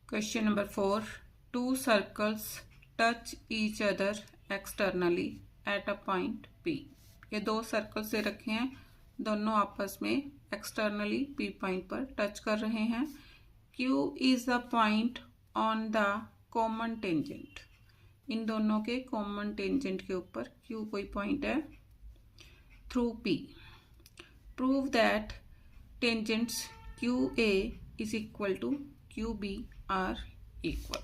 Question number 4. Two circles touch each other externally at a point P. ये दो circle से रखे हैं, दोनों आपस में एक्सटर्नली P पॉइंट पर टच कर रहे हैं. Q is the point on the common tangent. इन दोनों के कॉमन टेंजेंट के ऊपर Q कोई पॉइंट है through P. Prove that tangents QA is equal to QB are equal.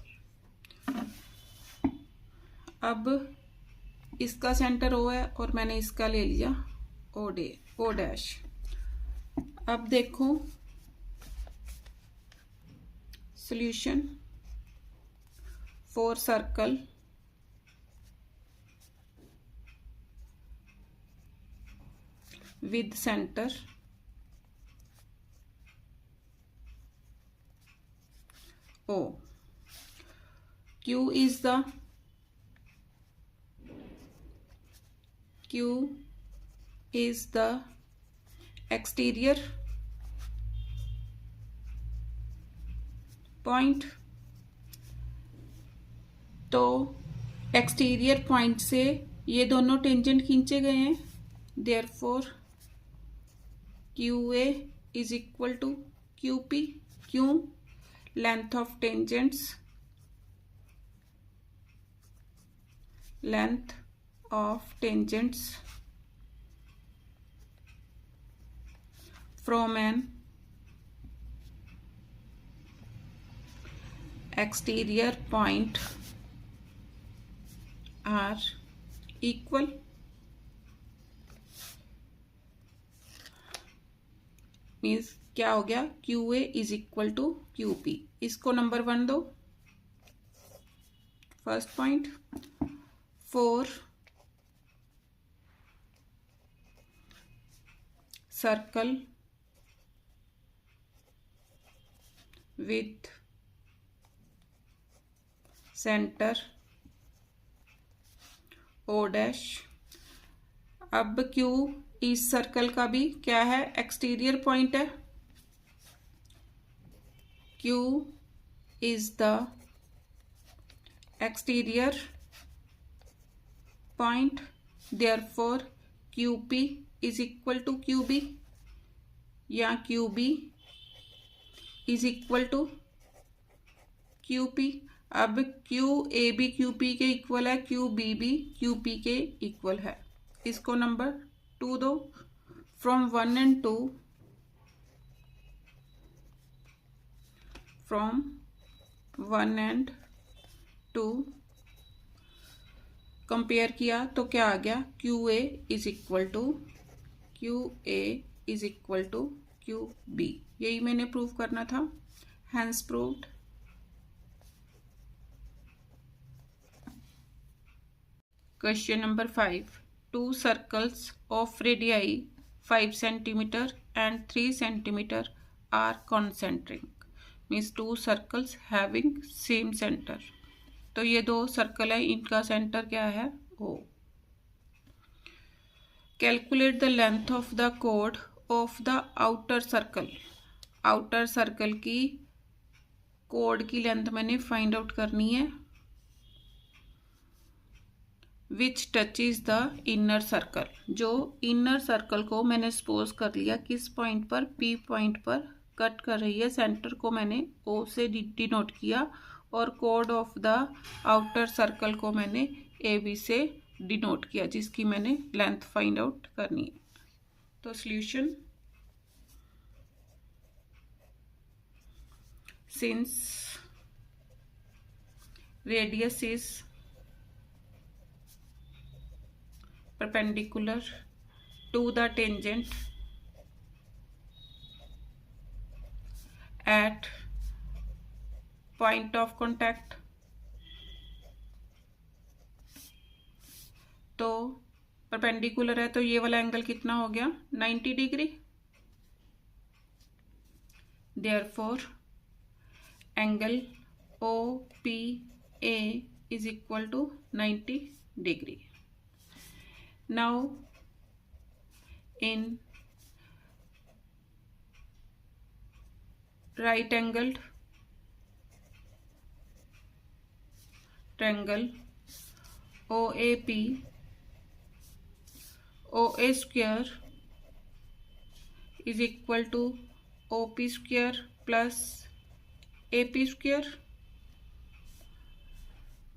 अब इसका सेंटर O है और मैंने इसका ले लिया O डैश. अब देखो solution. Four circle with center O. Q is the exterior point. तो एक्सटीरियर पॉइंट से ये दोनों टेंजेंट खींचे गए हैं. Therefore QA is equal to QP. Q length of tangents from an exterior point are equal. Means क्या हो गया? QA is equal to QP. इसको नंबर 1 दो. First point. 4 circle with centre O dash. अब Q इस circle का भी क्या है? एक्सटीरियर पॉइंट है. Q is the exterior point. Therefore QP is equal to QB या QB is equal to QP. अब QAB QP के इक्वल है, QBB QP के इक्वल है. इसको नंबर 2 दो. फ्रॉम 1 and 2 कंपेयर किया तो क्या आ गया? QA is equal to QB. यही मैंने प्रूव करना था. Hence proved. Question number 5. Two circles of radii 5 centimeter and 3 centimeter are concentric. Means two circles having same center. तो ये दो सर्कल है, इनका सेंटर क्या है? O. Calculate the length of the chord of the outer circle. Outer circle की code की length मैंने फाइंड आउट करनी है. विच टचेज द इनर सर्कल. जो इनर सर्कल को मैंने सपोज कर लिया किस पॉइंट पर? P पॉइंट पर कट कर रही है. सेंटर को मैंने O से डिनोट किया और code of the outer circle को मैंने AB से डिनोट किया, जिसकी मैंने लेंथ फाइंड आउट करनी है. तो solution. Since radius is perpendicular to the tangent at point of contact. तो परपेंडिकुलर है तो ये वाला एंगल कितना हो गया? 90 degree. Therefore angle OPA is equal to 90 degree. Now in right angled triangle OAP OA square is equal to OP square plus AP square,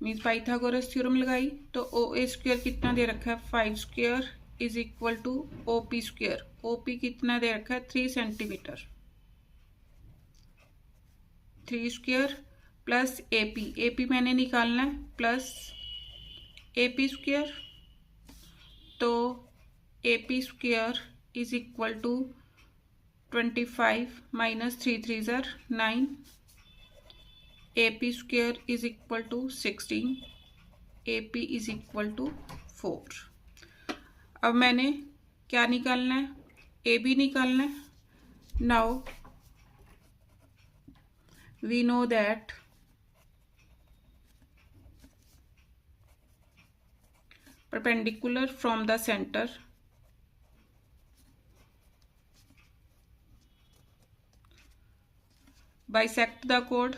means Pythagoras theorem लगाई तो OA स्क्वायर कितना दे रखा है 5 square is equal to OP square, OP कितना दे रखा है 3 सेंटीमीटर, 3 स्क्वायर प्लस AP मैंने निकालना है प्लस AP स्क्वायर, तो AP square is equal to 25 minus 3 3 ज़र 9, AP square is equal to 16, AP is equal to 4। अब मैंने क्या निकालना है AB निकालना है। Now we know that perpendicular from the center bisect the chord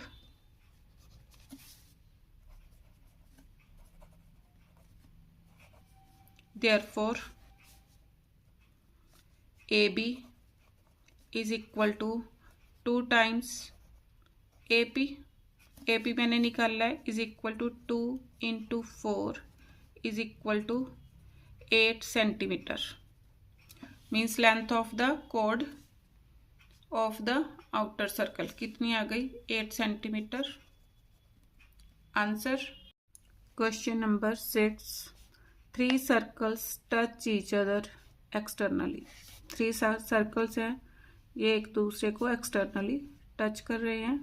therefore AB is equal to 2 times AP मैंने निकाला है is equal to 2 into 4 is equal to 8 centimetre, means length of the chord of the outer circle कितनी आ गई 8 centimetre. Answer question number 6, 3 circles touch each other externally. 3 circles हैं, ये एक दूसरे को एक्सटर्नली टच कर रहे हैं।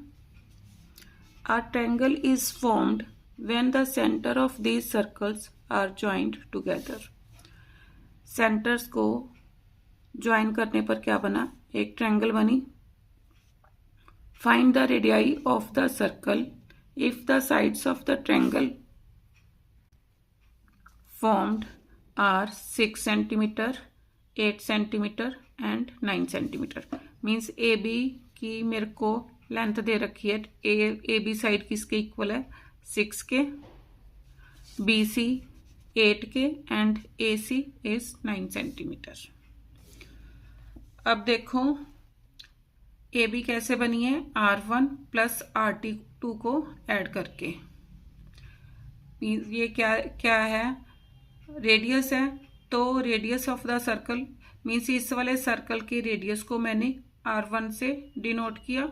A triangle is formed when the centre of these circles are joined together. Centres को ज्वाइन करने पर क्या बना, एक ट्रायंगल बनी। Find the radii of the circle if the sides of the triangle formed are 6 centimetre, 8 centimetre and 9 centimetre. Means AB की मेरे को लेंथ दे रखी है, AB साइड किसके इक्वल है 6 के, BC 8 के एंड AC इज 9 सेंटीमीटर। अब देखो AB कैसे बनी है, R1 प्लस R2 को ऐड करके। ये क्या है, रेडियस है, तो radius of the circle means इस वाले सर्कल के रेडियस को मैंने R1 से डिनोट किया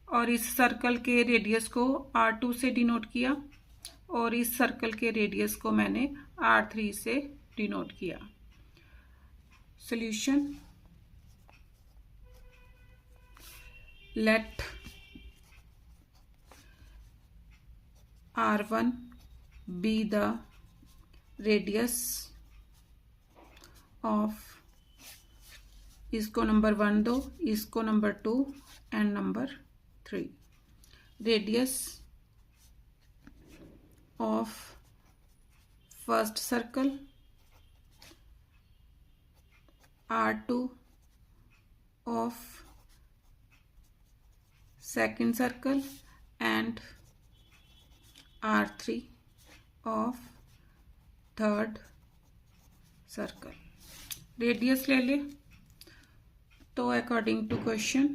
और इस सर्कल के रेडियस को R2 से डिनोट किया और इस सर्कल के रेडियस को मैंने R3 से डिनोट किया। Solution, let R1 be the radius of, इसको नंबर 1 दो, इसको number 2 and number 3। Radius of first circle R2 of second circle and R3 of third circle. Radius ले ले तो अकॉर्डिंग टू क्वेश्चन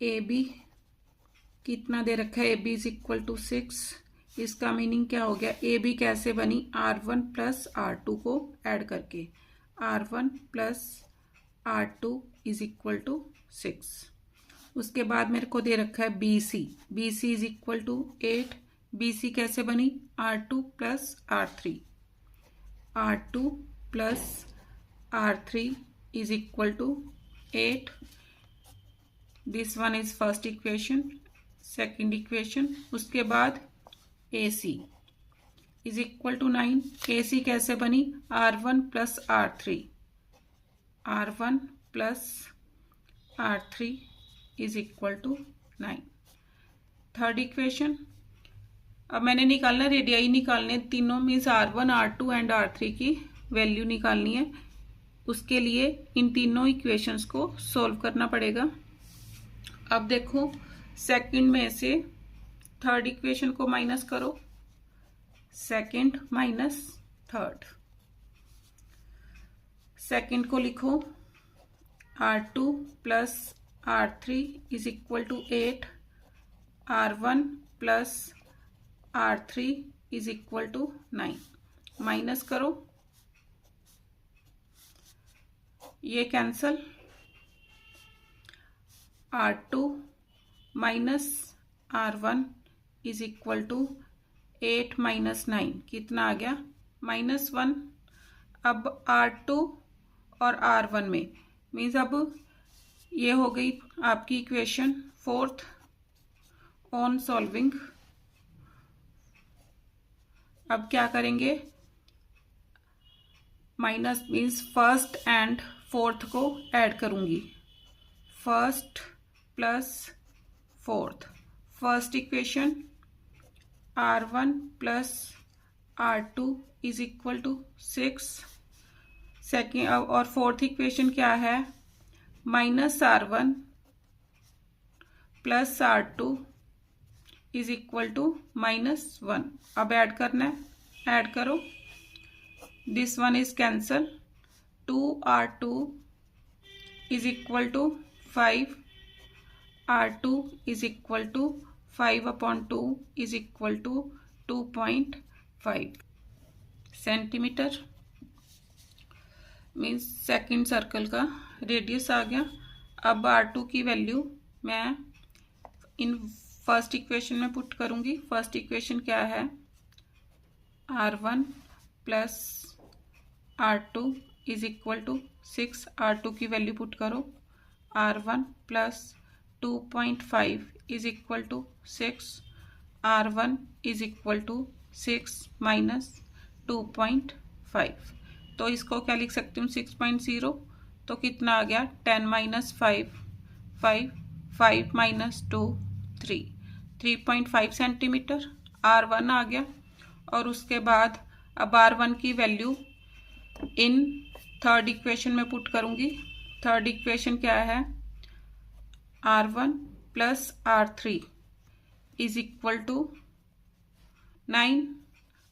AB कितना दे रखा है, AB इज इक्वल टू 6। इसका मीनिंग क्या हो गया, AB कैसे बनी, R1 प्लस R2 को ऐड करके, R1 plus R2 is equal to 6। उसके बाद मेरे को दे रखा है BC is equal to 8। BC कैसे बनी, R2 plus R3, R2 plus R3 is equal to 8। This one is first equation. Second equation, उसके बाद AC is equal to 9। AC कैसे बनी, R1 plus R3, R1 plus R3 is equal to 9। Third equation, अब मैंने निकालना radii निकालने, तीनों means R1 R2 and R3 की वैल्यू निकालनी है। उसके लिए इन तीनों इक्वेशंस को सॉल्व करना पड़ेगा। अब देखो सेकंड में से थर्ड इक्वेशन को माइनस करो, सेकंड माइनस थर्ड। सेकंड को लिखो R2 plus R3 is equal to 8, R1 plus R3 is equal to 9। Minus करो, ये cancel, R2 minus R1 is equal to 8 minus 9, कितना आ गया -1। अब R2 और R1 में मीन्स अब ये हो गई आपकी इक्वेशन फोर्थ। ऑन सॉल्विंग अब क्या करेंगे, minus means first and fourth को ऐड करूंगी, first plus fourth. First equation R1 plus R2 is equal to 6। Second और फोर्थ इक्वेशन क्या है, -R1 plus R2 is equal to -1। अब ऐड करना है, ऐड करो, this one is cancel, 2R2 is equal to 5, R2 is equal to 5/2 is equal to 2.5 centimetre. Means second circle का radius आ गया। अब R2 की वैल्यू मैं इन फर्स्ट इक्वेशन में पुट करूंगी। फर्स्ट इक्वेशन क्या है, R1 plus R2 is equal to 6। R2 की वैल्यू पुट करो, R1 plus 2.5 is equal to 6, R1 is equal to 6 minus 2.5। तो इसको क्या लिख सकती हूँ, 6.0। तो कितना आ गया, 10 माइनस 5, 5 माइनस 2, 3.5 सेंटीमीटर R1 आ गया। और उसके बाद अब R1 की वैल्यू इन थर्ड इक्वेशन में पुट करूंगी। थर्ड इक्वेशन क्या है, R1 plus R3 is equal to 9।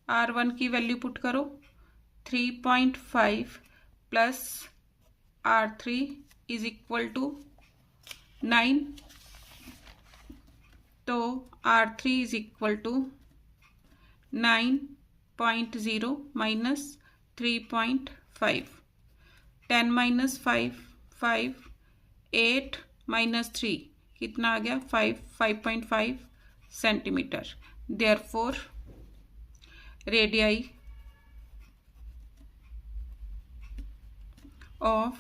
R1 की वैल्यू पुट करो, 3.5 plus R3 is equal to 9। तो R3 is equal to 9.0 minus 3.5, 10 minus 5, 8 minus 3, कितना आ गया, 5.5 centimetre. Therefore radii of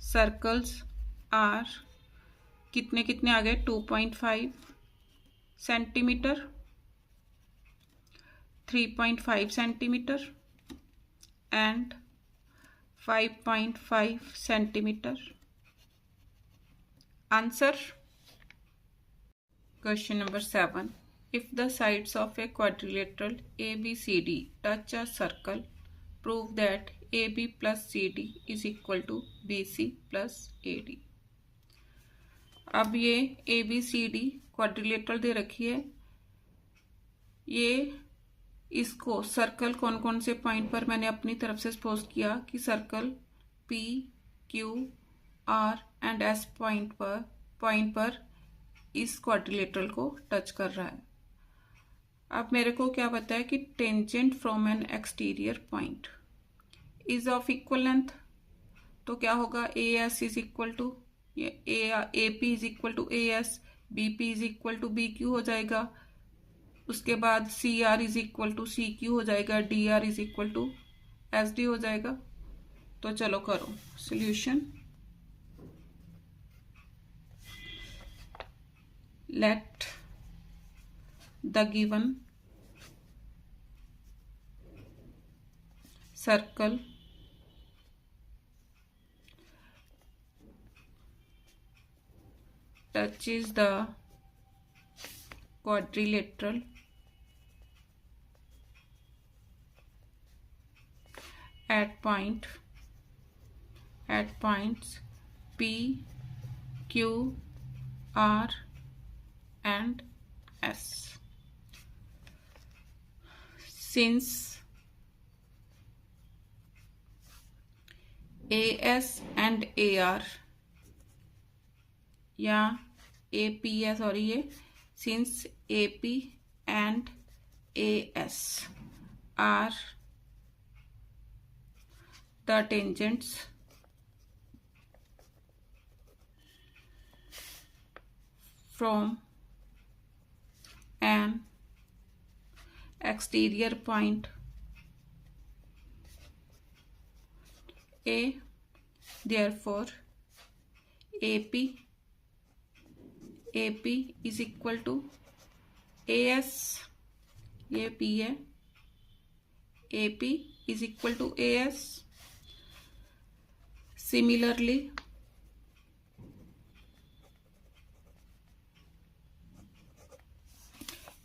circles are कितने कितने आ गए, 2.5 centimetre, 3.5 centimetre and 5.5 centimetre. Answer question number 7, if the sides of a quadrilateral ABCD touch a circle, prove that AB plus CD is equal to BC plus AD। अब ये ABCD quadrilateral दे रखी है, ये इसको सर्कल कौन कौन से point पर मैंने अपनी तरफ से सपोज किया कि circle P, Q, R and S point पर इस क्वाड्रिलेटरल को टच कर रहा है। अब मेरे को क्या पता है कि tangent from an exterior point is of equal length, तो क्या होगा, AS is equal to AP is equal to AS, BP is equal to BQ हो जाएगा। उसके बाद CR is equal to CQ हो जाएगा, DR is equal to SD हो जाएगा। तो चलो करो solution. Let the given circle touches the quadrilateral at points P, Q, R and S. Since AS and AR या AP है, सॉरी, ये since AP and AS are the tangents from an exterior point A, therefore AP is equal to AS, ये P है, AP is equal to AS. Similarly,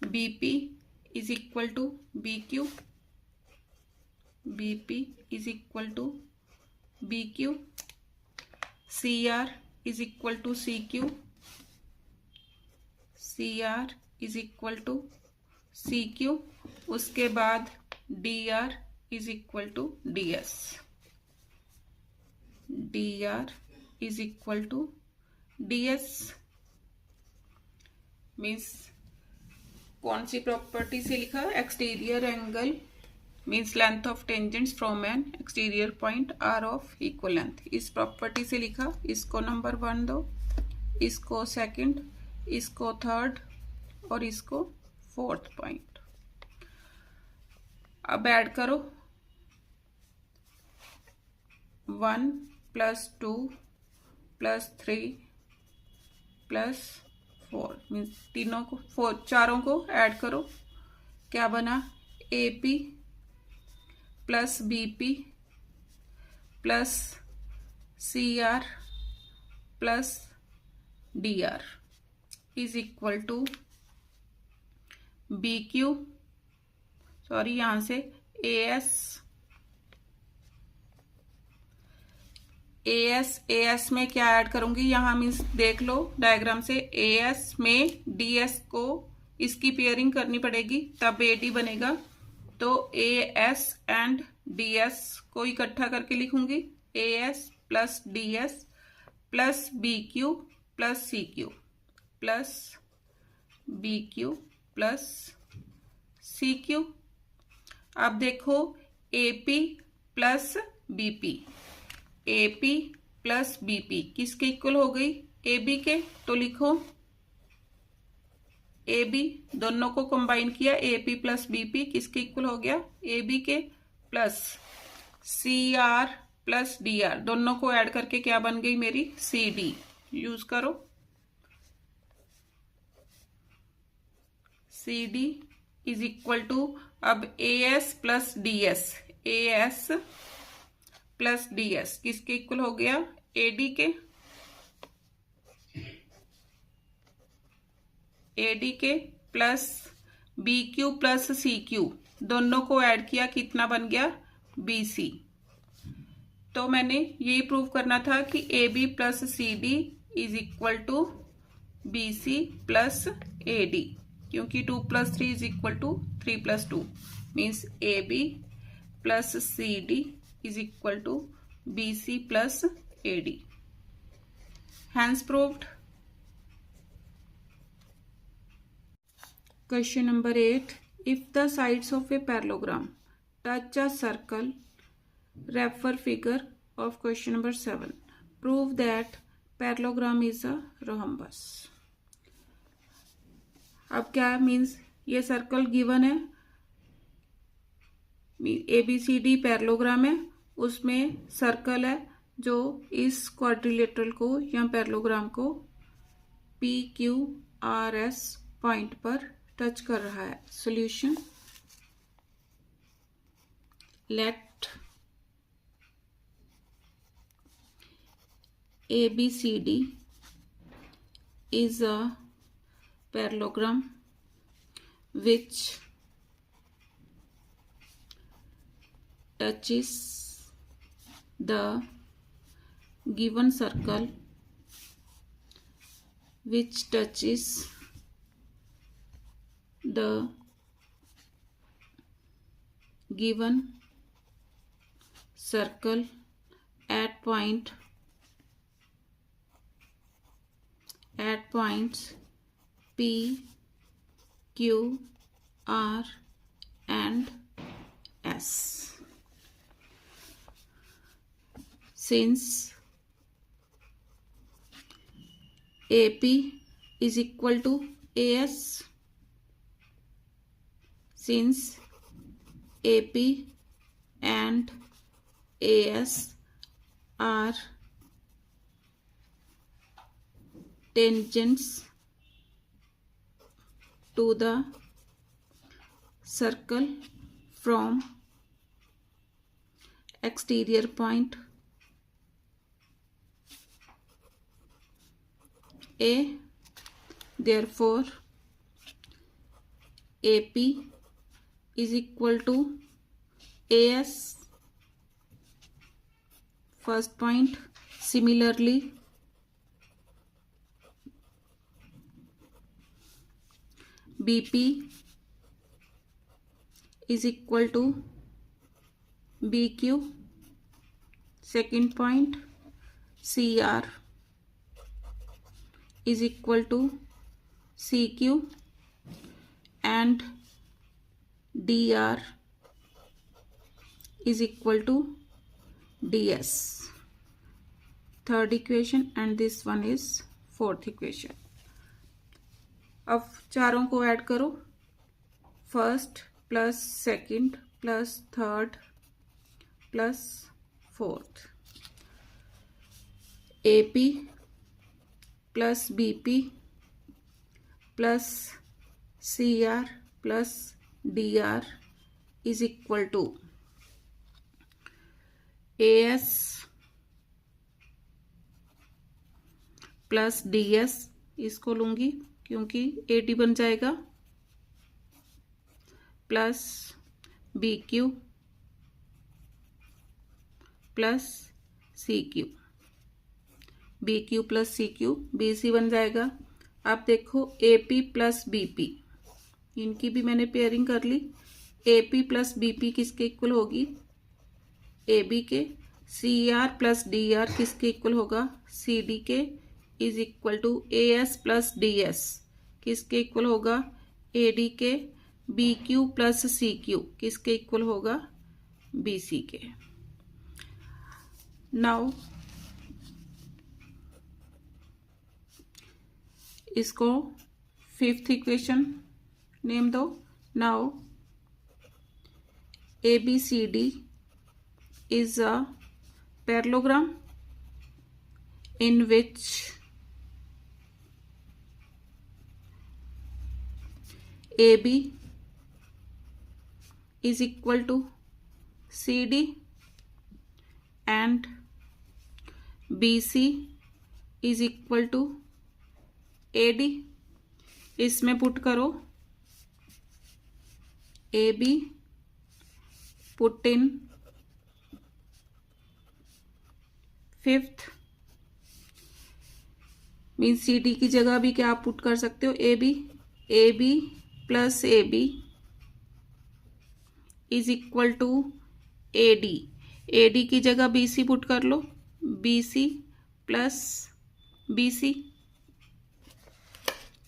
BP is equal to BQ, BP is equal to BQ, CR is equal to CQ, CR is equal to CQ. उसके बाद DR is equal to DS, DR is equal to DS. Means कौन सी property से लिखा? Exterior angle means length of tangents from an exterior point are of equal length, इस property से लिखा. इसको नंबर 1 दो, इसको सेकंड, इसको थर्ड और इसको फोर्थ पॉइंट. अब ऐड करो 1 + 2 + 3 + 4 मीन्स तीनों को चारों को ऐड करो. क्या बना? AP + BP + CR + DR is equal to BQ, sorry यहां से AS में क्या ऐड करूंगी? यहां मीन्स देख लो डायग्राम से, AS में DS को इसकी पेयरिंग करनी पड़ेगी तब AD बनेगा. तो AS एंड DS को इकट्ठा करके लिखूंगी, AS + DS + BQ + CQ + BQ + CQ. अब देखो AP + BP, AP + BP किसके इक्वल हो गई? AB के. तो लिखो AB, दोनों को कंबाइन किया, AP + BP किसके इक्वल हो गया? AB के. प्लस CR + DR, दोनों को ऐड करके क्या बन गई मेरी? CD. यूज करो CD इज इक्वल टू, अब AS + DS, AS + DS किसके इक्वल हो गया? AD के. AD के प्लस BQ + CQ, दोनों को ऐड किया, कितना बन गया? BC. तो मैंने यही प्रूव करना था कि AB + CD is equal to BC + AD, क्योंकि 2 + 3 is equal to 3 + 2 means AB + CD is equal to BC + AD. Hence proved. Question number 8. If the sides of a parallelogram touch a circle, refer figure of question number 7. Prove that parallelogram is a rhombus. अब क्या means? ये circle given है, ABCD parallelogram है, उसमें circle है जो इस quadrilateral को या पैरेललोग्राम को PQRS पॉइंट पर टच कर रहा है. Solution: let ABCD is a parallelogram which touches the given circle which touches the given circle at points P, Q, R and S. Since AP is equal to AS, since AP and AS are tangents to the circle from exterior point A, therefore AP is equal to AS, first point. Similarly, BP is equal to BQ, second point. CR is equal to CQ and DR is equal to DS. Third equation and this one is fourth equation. अब चारों को add करो, first plus second plus third plus fourth, AP plus BP plus CR plus DR is equal to AS plus DS, इसको लूंगी क्योंकि AD बन जाएगा, plus BQ plus CQ, BQ plus CQ BC बन जाएगा। अब देखो AP प्लस BP, इनकी भी मैंने पेयरिंग कर ली। AP प्लस BP किसके इक्वल होगी? AB के। CR प्लस DR किसके इक्वल होगा? CD के। Is equal to AS plus DS किसके इक्वल होगा? AD के। BQ प्लस CQ किसके इक्वल होगा? BC के। नाउ इसको फिफ्थ इक्वेशन नेम दो। नाउ ABCD is a parallelogram in which AB is equal to CD and BC is equal to AD। इसमें पुट करो AB, put in fifth, mean CD की जगह भी क्या आप पुट कर सकते हो? AB plus AB is equal to AD की जगह BC पुट कर लो, BC प्लस BC,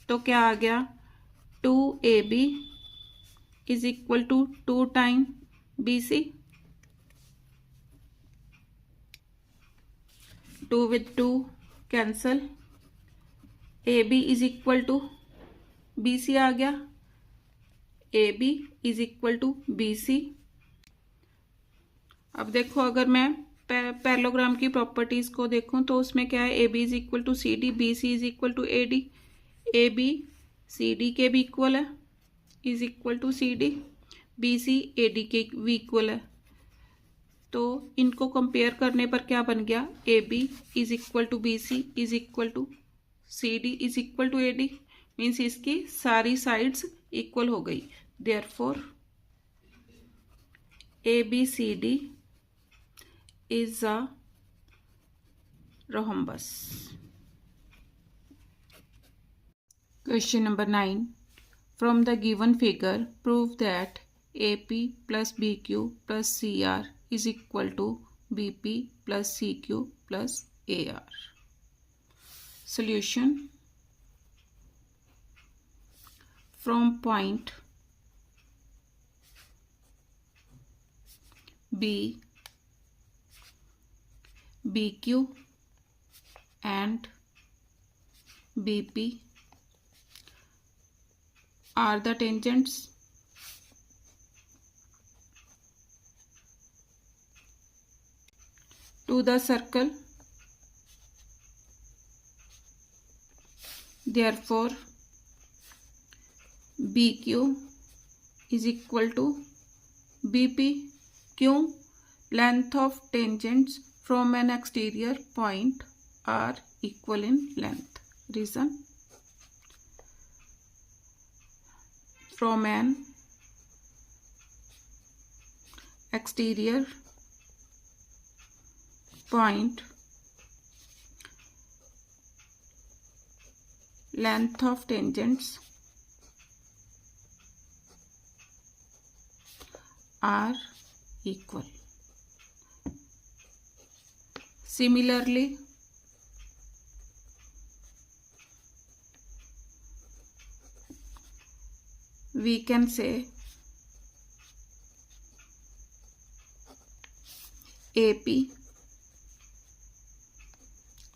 तो क्या आ गया? 2AB is equal to 2 time BC, 2 with 2 cancel, AB is equal to BC आ गया, AB is equal to BC। अब देखो अगर मैं पैरेललोग्राम की प्रॉपर्टीज को देखूं तो उसमें क्या है? AB is equal to CD, BC is equal to AD, AB CD के भी इक्वल है, is equal to CD, BC AD के भी इक्वल है। तो इनको कंपेयर करने पर क्या बन गया? AB is equal to BC is equal to CD is equal to AD, means इसकी सारी साइड्स इक्वल हो गई। Therefore ABCD is a rhombus। Question number 9. From the given figure, prove that AP plus BQ plus CR is equal to BP plus CQ plus AR. Solution. From point B, BQ and BP are the tangents to the circle. Therefore, BQ is equal to BP. क्यों? Length of tangents from an exterior point are equal in length. Reason. From an exterior point, length of tangents are equal. Similarly, we can say AP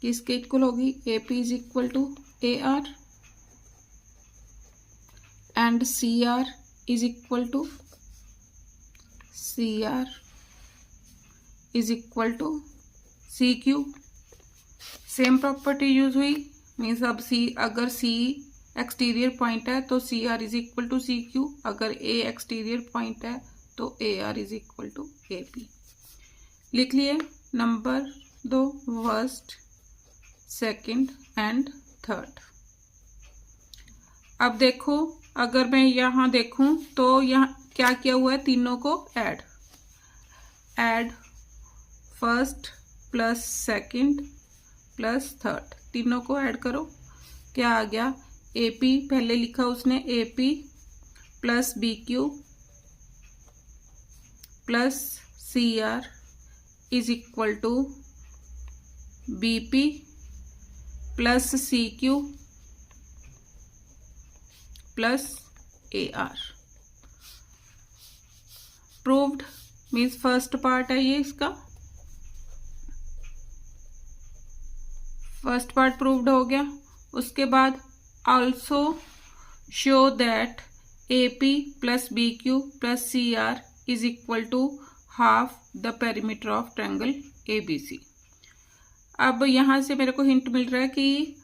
किसके equal होगी? AP is equal to AR and CR is equal to CQ. Same property use हुई, means अब अगर C exterior point है तो CR is equal to CQ, अगर A exterior point है तो AR is equal to AP. लिख लिए number 2 first, second and third. अब देखो, अगर मैं यहाँ देखूं तो यहाँ क्या किया हुआ है? तीनों को add first plus second plus third, तीनों को ऐड करो. क्या आ गया? AP पहले लिखा उसने AP plus BQ plus CR is equal to BP plus CQ plus AR. Proved means first part है ये, इसका फर्स्ट पार्ट प्रूव्ड हो गया. उसके बाद also show that AP plus BQ plus CR is equal to half the perimeter of triangle ABC. अब यहां से मेरे को हिंट मिल रहा है कि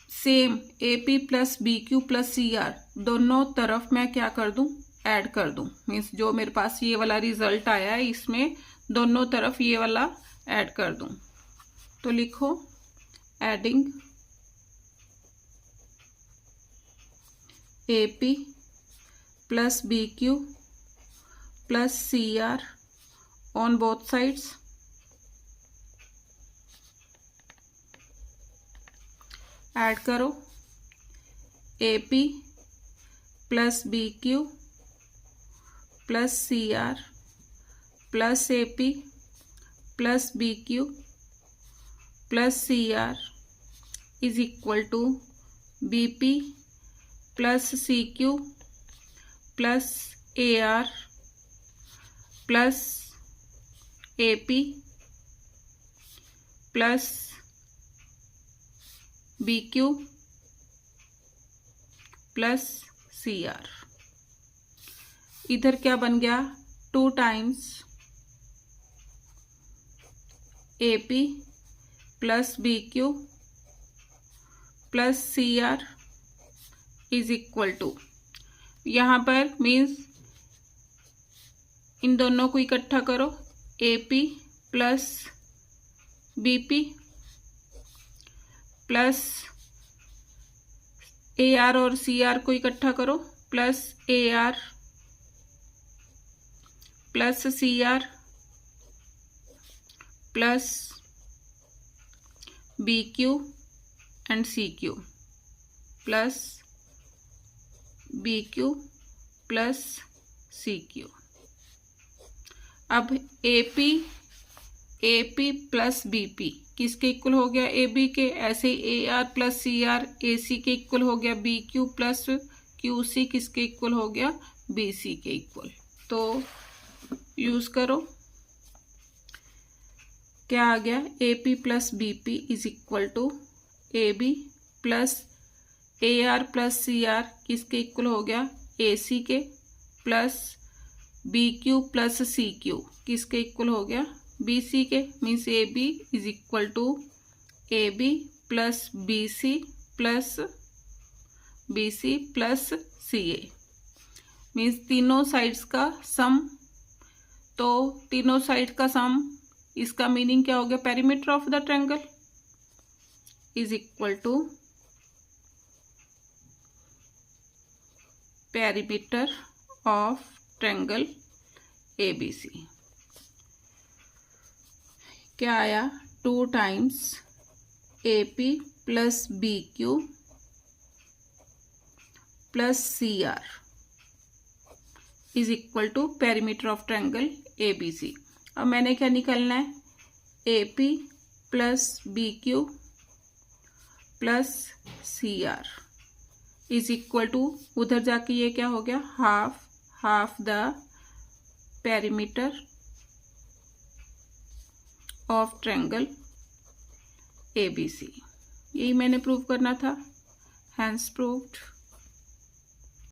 same AP plus BQ plus CR दोनों तरफ मैं क्या कर दूं? ऐड कर दूं. मीन्स जो मेरे पास ये वाला रिजल्ट आया है इसमें दोनों तरफ ये वाला ऐड कर दूं. तो लिखो adding AP plus BQ plus CR on both sides. Add करो AP plus BQ plus CR plus AP plus BQ plus CR is equal to BP plus CQ plus AR plus AP plus BQ plus CR. इधर क्या बन गया? 2 times AP plus BQ plus CR is equal to, यहाँ पर means इन दोनों को इकट्ठा करो, AP plus BP plus AR और CR को इकट्ठा करो plus AR plus CR plus BQ and CQ. Plus B Q plus C Q. अब A P plus B P किसके इक्वल हो गया, ए बी के। ऐसे ही A R plus C R A C के इक्वल हो गया, B Q plus Q C किसके इक्वल हो गया, बी सी के इक्वल। तो यूज करो, क्या आ गया, A P plus B P is equal to A B plus A R plus C R किसके इक्वल हो गया, ए सी के, plus B Q plus C Q किसके इक्वल हो गया, बी सी के। Means A B is equal to A B plus B C plus C A. मीन्स तीनों साइड्स का सम, तो तीनों साइड का सम, इसका मीनिंग क्या हो गया, perimeter of the triangle is equal to perimeter of triangle ABC. क्या आया, 2 times A P plus B Q plus C R is equal to perimeter of triangle ABC. अब मैंने क्या निकालना है, A P plus B Q plus C R is equal to, उधर जाके ये क्या हो गया, half the perimeter of triangle ABC. यही मैंने प्रूव करना था, हैंस प्रूव्ड।